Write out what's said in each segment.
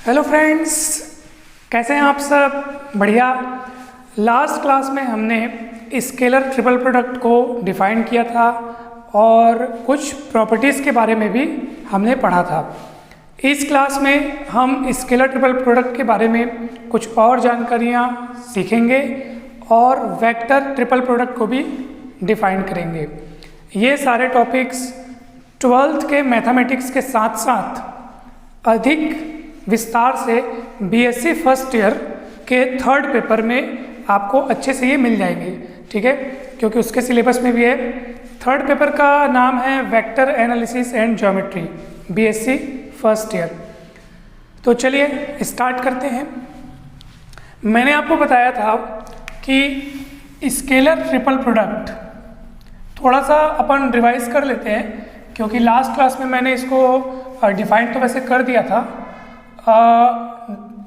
Hello friends, कैसे हैं आप सब? बढ़िया। लास्ट क्लास में हमने स्केलर ट्रिपल प्रोडक्ट को डिफाइन किया था और कुछ प्रॉपर्टीज़ के बारे में भी हमने पढ़ा था। इस क्लास में हम स्केलर ट्रिपल प्रोडक्ट के बारे में कुछ और जानकारियाँ सीखेंगे और वेक्टर ट्रिपल प्रोडक्ट को भी डिफाइन करेंगे। ये सारे टॉपिक्स 12th के मैथमेटिक्स के साथ साथ अधिक विस्तार से बीएससी फर्स्ट ईयर के 3rd पेपर में आपको अच्छे से ये मिल जाएंगे, ठीक है, क्योंकि उसके सिलेबस में भी है। 3rd पेपर का नाम है vector analysis and geometry, BSc first year. तो चलिए स्टार्ट करते हैं। मैंने आपको बताया था कि स्केलर ट्रिपल प्रोडक्ट थोड़ा सा अपन रिवाइज कर लेते हैं, क्योंकि लास्ट क्लास में मैंने इसको डिफाइन तो वैसे कर दिया था।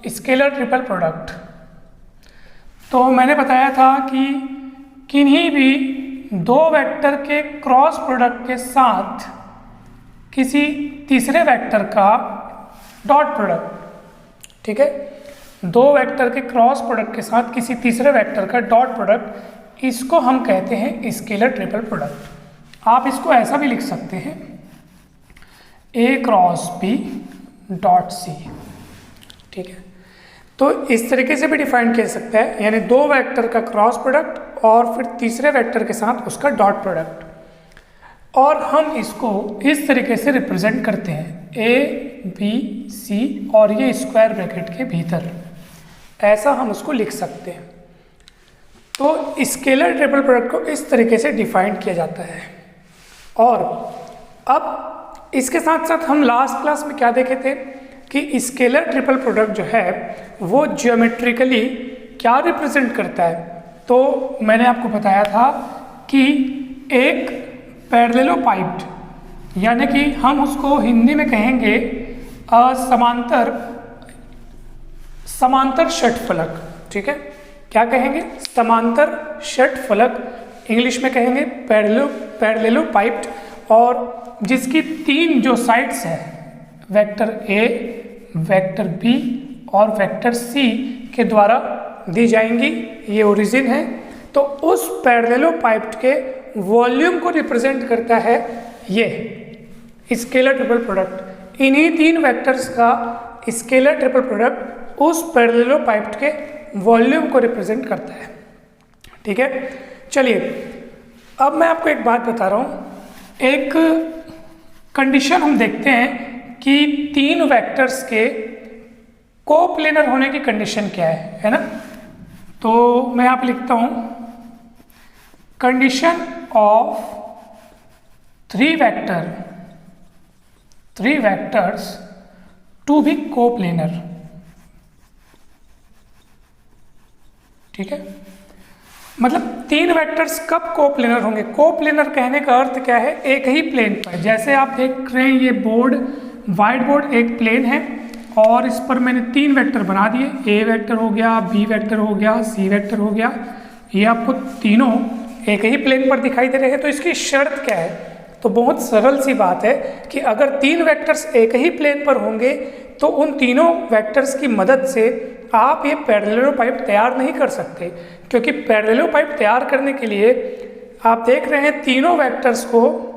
स्केलर ट्रिपल प्रोडक्ट तो मैंने बताया था कि किन्हीं भी दो वेक्टर के क्रॉस प्रोडक्ट के साथ किसी तीसरे वेक्टर का डॉट प्रोडक्ट, ठीक है, दो वेक्टर के क्रॉस प्रोडक्ट के साथ किसी तीसरे वेक्टर का डॉट प्रोडक्ट, इसको हम कहते हैं स्केलर ट्रिपल प्रोडक्ट। आप इसको ऐसा भी लिख सकते हैं, A cross B dot C, ठीक है। तो इस तरीके से भी डिफाइन किया जा सकता है, यानी दो वेक्टर का क्रॉस प्रोडक्ट और फिर तीसरे वेक्टर के साथ उसका डॉट प्रोडक्ट, और हम इसको इस तरीके से रिप्रेजेंट करते हैं A B C और ये स्क्वायर ब्रैकेट के भीतर, ऐसा हम उसको लिख सकते हैं। तो स्केलर ट्रिपल प्रोडक्ट को इस तरीके से डिफाइन किया जाता है। और अब इसके साथ साथ हम लास्ट क्लास में क्या देखे थे कि स्केलर ट्रिपल प्रोडक्ट जो है वो ज्योमेट्रिकली क्या रिप्रेजेंट करता है। तो मैंने आपको बताया था कि एक पैरेललोपाइप्ड, यानी कि हम उसको हिंदी में कहेंगे समांतर षटफलक, ठीक है। क्या कहेंगे? समांतर षटफलक, इंग्लिश में कहेंगे पैरेललोपाइप्ड, और जिसकी तीन जो साइड्स हैं, वेक्टर A, वेक्टर B और वेक्टर C के द्वारा दी जाएंगी, ये ओरिजिन है। तो उस पैरेललोपाइप्ड के वॉल्यूम को रिप्रेजेंट करता है ये स्केलर ट्रिपल प्रोडक्ट। इन्हीं तीन वेक्टर्स का स्केलर ट्रिपल प्रोडक्ट उस पैरेललोपाइप्ड के वॉल्यूम को रिप्रेजेंट करता है, ठीक है। चलिए अब मैं आपको एक बात बता रहा हूँ। एक कंडीशन हम देखते हैं कि तीन वेक्टर्स के कोप्लेनर होने की कंडीशन क्या है ना। तो मैं यहाँ पे लिखता हूँ, condition of three vectors to be coplanar, ठीक है। मतलब तीन वेक्टर्स कब कोप्लेनर होंगे? कोप्लेनर कहने का अर्थ क्या है? एक ही प्लेन पर। जैसे आप देख रहे हैं ये बोर्ड, व्हाइट बोर्ड एक प्लेन है और इस पर मैंने तीन वेक्टर बना दिए, A वेक्टर हो गया, B वेक्टर हो गया, C वेक्टर हो गया। ये आपको तीनों एक ही प्लेन पर दिखाई दे रहे हैं। तो इसकी शर्त क्या है? तो बहुत सरल सी बात है कि अगर तीन वेक्टर्स एक ही प्लेन पर होंगे तो उन तीनों वेक्टर्स की मदद से आप ये पैरेललोपाइप तैयार नहीं कर सकते, क्योंकि पैरेललोपाइप तैयार करने के लिए आप देख रहे हैं तीनों वेक्टर्स को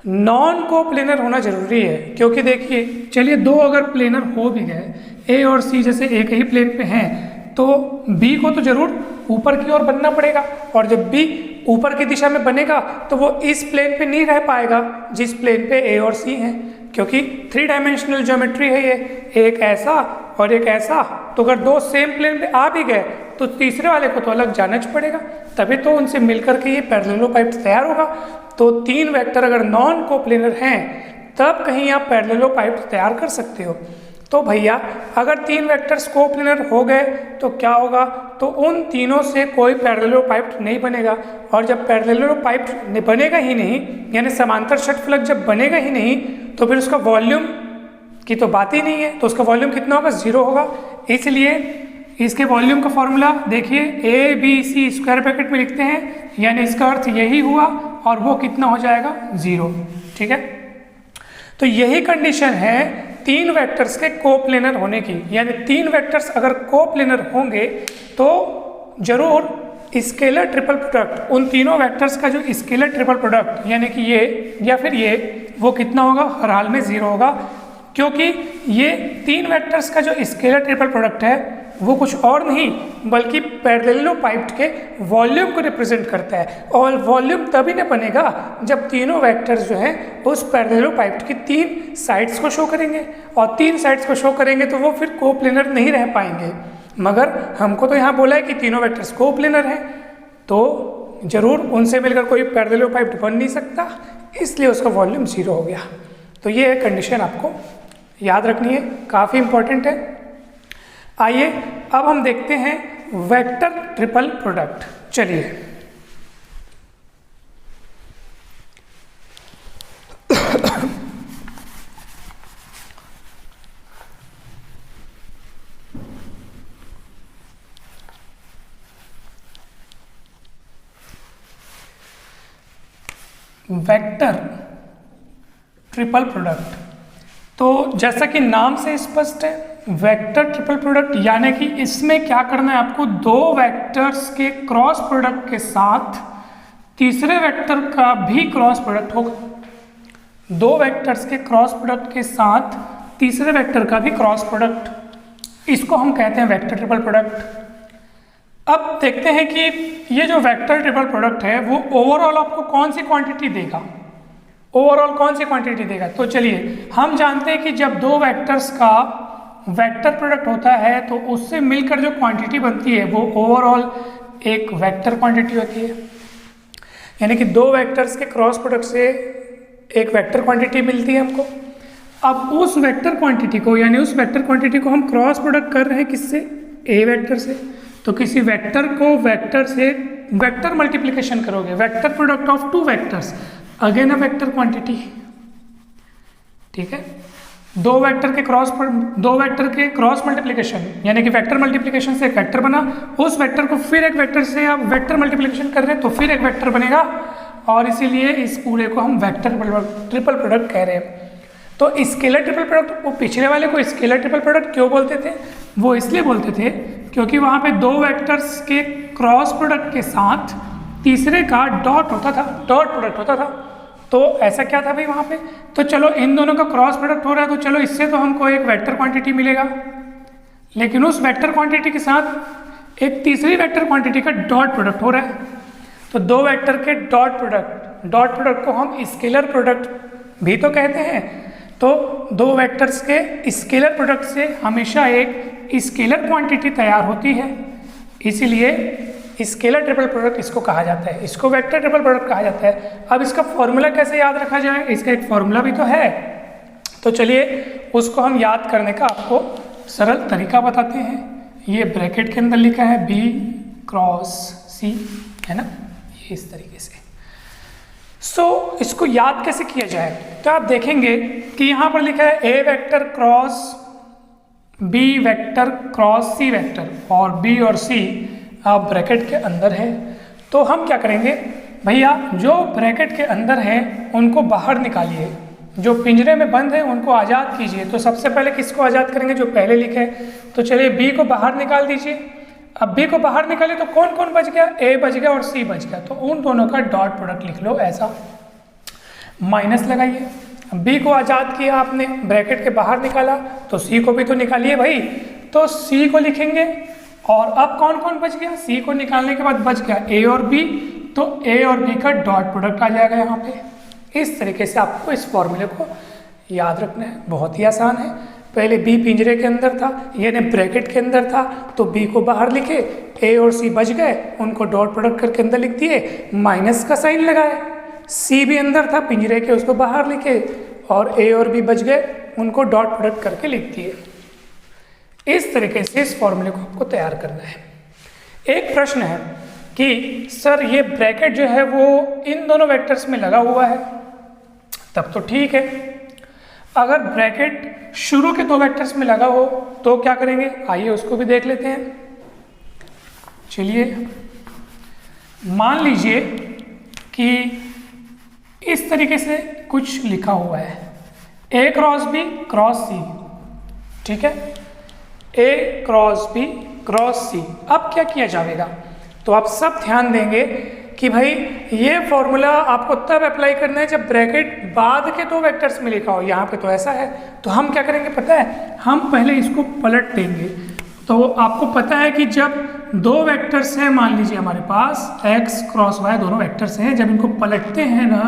नॉन कोप्लेनर होना जरूरी है। क्योंकि देखिए, चलिए दो अगर प्लेनर हो भी गए, A और C जैसे एक ही प्लेन पे हैं, तो B को तो जरूर ऊपर की ओर बनना पड़ेगा, और जब B ऊपर की दिशा में बनेगा तो वो इस प्लेन पे नहीं रह पाएगा जिस प्लेन पे A और C हैं, क्योंकि 3 डायमेंशनल ज्योमेट्री है ये, एक ऐसा और एक ऐसा। तो अगर दो सेम प्लेन पे आ भी गए तो तीसरे वाले को तो अलग जाना पड़ेगा, तभी तो उनसे मिलकर के ये पैरेललोपाइप तैयार होगा। तो तीन वेक्टर अगर नॉन कोप्लेनर हैं तब कहीं आप पैरेललोपाइप तैयार कर सकते हो। तो भैया अगर तीन वेक्टर्स कोप्लेनर हो गए तो क्या होगा? तो उन तीनों से कोई पैरेललोपाइप नहीं बनेगा, और जब पैरेललोपाइप बनेगा ही नहीं, यानी समांतर षटफलक जब बनेगा ही नहीं, तो फिर उसका वॉल्यूम की तो बात ही नहीं है। तो उसका वॉल्यूम कितना होगा? 0 होगा। इसलिए इसके वॉल्यूम का फॉर्मूला देखिए, ABC स्क्वायर ब्रैकेट में लिखते हैं, यानी इसका अर्थ यही हुआ, और वो कितना हो जाएगा? 0, ठीक है। तो यही कंडीशन है तीन वेक्टर्स के कोप्लेनर होने की, यानी तीन वेक्टर्स अगर कोप्लेनर होंगे तो जरूर स्केलर ट्रिपल प्रोडक्ट, उन तीनों वेक्टर्स का जो स्केलर ट्रिपल प्रोडक्ट यानी कि ये या फिर ये, वो कितना होगा, हर हाल में 0 होगा, क्योंकि ये तीन वेक्टर्स का जो स्केलर ट्रिपल प्रोडक्ट है वो कुछ और नहीं बल्कि पैरेललोपाइप्ड के वॉल्यूम को रिप्रेजेंट करता है। और वॉल्यूम तभी न बनेगा जब तीनों वेक्टर्स जो हैं उस पैरेललोपाइप्ड की तीन साइड्स को शो करेंगे, और तीन साइड्स को शो करेंगे तो वो फिर कोप्लेनर नहीं रह पाएंगे। मगर हमको तो यहाँ बोला है कि तीनों वेक्टर्स कोप्लेनर हैं, तो जरूर उनसे मिलकर कोई पैरेललोपाइप्ड बन नहीं सकता, इसलिए उसका वॉल्यूम 0 हो गया। तो ये कंडीशन आपको याद रखनी है, काफ़ी इंपॉर्टेंट है। आइए अब हम देखते हैं वेक्टर ट्रिपल प्रोडक्ट। चलिए वेक्टर ट्रिपल प्रोडक्ट, तो जैसा कि नाम से स्पष्ट है वेक्टर ट्रिपल प्रोडक्ट, यानी कि इसमें क्या करना है आपको, दो वेक्टर्स के क्रॉस प्रोडक्ट के साथ तीसरे वेक्टर का भी क्रॉस प्रोडक्ट होगा। दो वेक्टर्स के क्रॉस प्रोडक्ट के साथ तीसरे वेक्टर का भी क्रॉस प्रोडक्ट, इसको हम कहते हैं वेक्टर ट्रिपल प्रोडक्ट। अब देखते हैं कि ये जो वेक्टर ट्रिपल प्रोडक्ट है वो ओवरऑल आपको कौन सी क्वांटिटी देगा, ओवरऑल कौन सी क्वांटिटी देगा। तो चलिए हम जानते हैं कि जब दो वेक्टर्स का वेक्टर प्रोडक्ट होता है तो उससे मिलकर जो क्वांटिटी बनती है वो ओवरऑल एक वेक्टर क्वांटिटी होती है, यानी कि दो वेक्टर्स के क्रॉस प्रोडक्ट से एक वेक्टर क्वांटिटी मिलती है हमको। अब उस वेक्टर क्वांटिटी को, यानी उस वेक्टर क्वांटिटी को हम क्रॉस प्रोडक्ट कर रहे हैं किससे, ए वेक्टर से। तो किसी वेक्टर को वेक्टर से वेक्टर मल्टीप्लिकेशन करोगे, vector product of two vectors, again a vector quantity, ठीक है। दो वेक्टर के क्रॉस मल्टीप्लिकेशन, यानी कि वेक्टर मल्टीप्लिकेशन से एक वेक्टर बना, उस वेक्टर को फिर एक वेक्टर से आप वेक्टर मल्टीप्लिकेशन कर रहे हैं तो फिर एक वेक्टर बनेगा, और इसीलिए इस पूरे को हम वेक्टर ट्रिपल प्रोडक्ट कह रहे हैं। तो स्केलर ट्रिपल प्रोडक्ट, वो पिछले वाले को स्केलर ट्रिपल प्रोडक्ट क्यों बोलते थे, वो इसलिए बोलते थे क्योंकि वहाँ पे दो वेक्टर्स के क्रॉस प्रोडक्ट के साथ तीसरे का डॉट होता था, डॉट प्रोडक्ट होता था। तो ऐसा क्या था भाई वहाँ पे, तो चलो इन दोनों का क्रॉस प्रोडक्ट हो रहा है तो चलो इससे तो हमको एक वेक्टर क्वांटिटी मिलेगा, लेकिन उस वेक्टर क्वांटिटी के साथ एक तीसरी वेक्टर क्वांटिटी का डॉट प्रोडक्ट हो रहा है। तो दो वेक्टर के डॉट प्रोडक्ट को हम स्केलर प्रोडक्ट भी तो कहते हैं। तो दो वेक्टर्स के स्केलर प्रोडक्ट से हमेशा एक स्केलर क्वांटिटी तैयार होती है, इसीलिए स्केलर ट्रिपल प्रोडक्ट इसको कहा जाता है, इसको वेक्टर ट्रिपल प्रोडक्ट कहा जाता है। अब इसका फॉर्मूला कैसे याद रखा जाए, इसका एक फॉर्मूला भी तो है, तो चलिए उसको हम याद करने का आपको सरल तरीका बताते हैं। ये ब्रैकेट के अंदर लिखा है B क्रॉस C, है ना, ये इस तरीके से। इसको याद कैसे किया जाए, तो आप देखेंगे कि यहाँ पर लिखा है A vector cross B vector cross C vector, और B और C आप ब्रैकेट के अंदर है। तो हम क्या करेंगे भैया, जो ब्रैकेट के अंदर है उनको बाहर निकालिए, जो पिंजरे में बंद है उनको आज़ाद कीजिए। तो सबसे पहले किसको आज़ाद करेंगे, जो पहले लिखे है। तो चलिए B को बाहर निकाल दीजिए। अब B को बाहर निकाले तो कौन कौन बच गया, A बच गया और C बच गया। तो उन दोनों का डॉट प्रोडक्ट लिख लो, ऐसा माइनस लगाइए। B को आज़ाद किया आपने, ब्रैकेट के बाहर निकाला, तो C को भी तो निकालिए भाई। तो C को लिखेंगे, और अब कौन कौन बच गया, C को निकालने के बाद बच गया A और B, तो A और B का डॉट प्रोडक्ट आ जाएगा यहाँ पे। इस तरीके से आपको इस फॉर्मूले को याद रखना है, बहुत ही आसान है। पहले B पिंजरे के अंदर था, यानी ब्रैकेट के अंदर था, तो B को बाहर लिखे, A और C बच गए, उनको डॉट प्रोडक्ट करके अंदर लिख दिए, माइनस का साइन लगाए। C भी अंदर था पिंजरे के, उसको बाहर लिखे, और A और B बच गए, उनको डॉट प्रोडक्ट करके लिख दिए। इस तरीके से इस फॉर्मूले को आपको तैयार करना है। एक प्रश्न है कि सर ये ब्रैकेट जो है वो इन दोनों वेक्टर्स में लगा हुआ है, तब तो ठीक है। अगर ब्रैकेट शुरू के दो वेक्टर्स में लगा हो तो क्या करेंगे, आइए उसको भी देख लेते हैं। चलिए मान लीजिए कि इस तरीके से कुछ लिखा हुआ है, A cross B cross C, ठीक है, ए क्रॉस बी क्रॉस सी। अब क्या किया जाएगा, तो आप सब ध्यान देंगे कि भाई ये फॉर्मूला आपको तब अप्लाई करना है जब ब्रैकेट बाद के दो वेक्टर्स में लिखा हो। यहाँ पे तो ऐसा है, तो हम क्या करेंगे पता है, हम पहले इसको पलट देंगे। तो आपको पता है कि जब दो वेक्टर्स हैं, मान लीजिए हमारे पास x क्रॉस y दोनों वेक्टर्स हैं, जब इनको पलटते हैं ना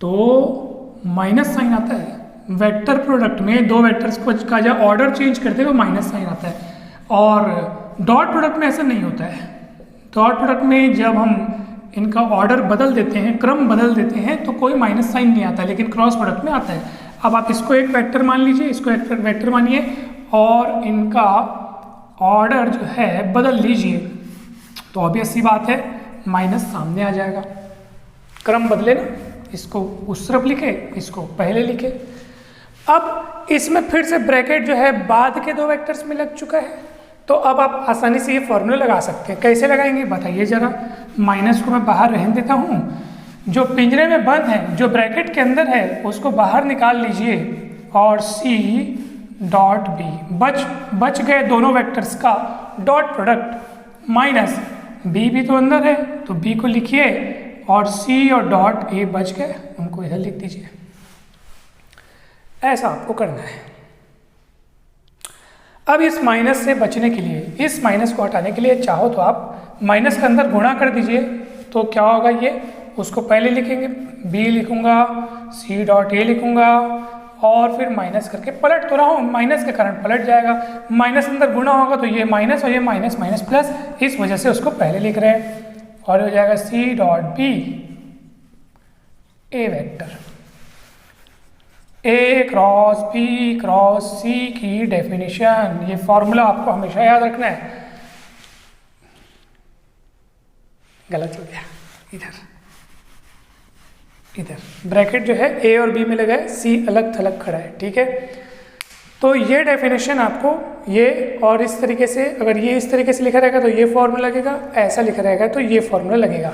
तो माइनस साइन आता है। वेक्टर प्रोडक्ट में दो वेक्टर्स को का जब ऑर्डर चेंज करते हैं तो माइनस साइन आता है, और डॉट प्रोडक्ट में ऐसा नहीं होता है। डॉट प्रोडक्ट में जब हम इनका ऑर्डर बदल देते हैं, क्रम बदल देते हैं, तो कोई माइनस साइन नहीं आता है, लेकिन क्रॉस प्रोडक्ट में आता है। अब आप इसको एक वेक्टर मान लीजिए, इसको एक वेक्टर मानिए, और इनका ऑर्डर जो है बदल लीजिए, तो ऑब्वियस सी बात है माइनस सामने आ जाएगा। क्रम बदले ना, इसको उस तरफ लिखे, इसको पहले लिखे। अब इसमें फिर से ब्रैकेट जो है बाद के दो वेक्टर्स में लग चुका है, तो अब आप आसानी से ये फॉर्मूला लगा सकते हैं। कैसे लगाएंगे बताइए जरा। माइनस को मैं बाहर रहने देता हूँ, जो पिंजरे में बंद है, जो ब्रैकेट के अंदर है, उसको बाहर निकाल लीजिए, और सी डॉट बी बच गए दोनों वेक्टर्स का डॉट प्रोडक्ट, माइनस बी भी तो अंदर है तो बी को लिखिए, और सी और डॉट ए बच गए, उनको इधर लिख दीजिए। ऐसा आपको करना है। अब इस माइनस से बचने के लिए, इस माइनस को हटाने के लिए चाहो तो आप माइनस के अंदर गुणा कर दीजिए, तो क्या होगा, ये उसको पहले लिखेंगे, बी लिखूंगा, सी डॉट ए लिखूंगा, और फिर माइनस करके पलट तो रहा हूँ, माइनस के कारण पलट जाएगा। माइनस अंदर गुणा होगा तो ये माइनस और ये माइनस माइनस प्लस, इस वजह से उसको पहले लिख रहे हैं, और हो जाएगा सी डॉट बी ए वेक्टर। ए क्रॉस बी क्रॉस सी की डेफिनेशन, ये फॉर्मूला आपको हमेशा याद रखना है। गलत हो गया, इधर ब्रैकेट जो है ए और बी में लगा है, सी अलग थलग खड़ा है, ठीक है। तो ये डेफिनेशन आपको ये और इस तरीके से, अगर ये इस तरीके से लिखा रहेगा तो ये फॉर्मूला लगेगा, ऐसा लिखा रहेगा तो ये फॉर्मूला लगेगा।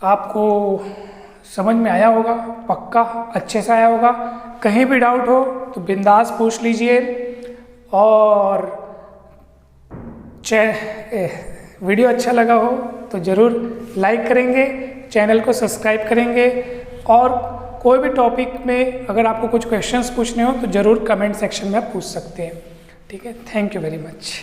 आपको समझ में आया होगा, पक्का अच्छे से आया होगा। कहीं भी डाउट हो तो बिंदास पूछ लीजिए, और वीडियो अच्छा लगा हो तो ज़रूर लाइक करेंगे, चैनल को सब्सक्राइब करेंगे, और कोई भी टॉपिक में अगर आपको कुछ क्वेश्चंस पूछने हो तो ज़रूर कमेंट सेक्शन में आप पूछ सकते हैं, ठीक है। Thank you very much.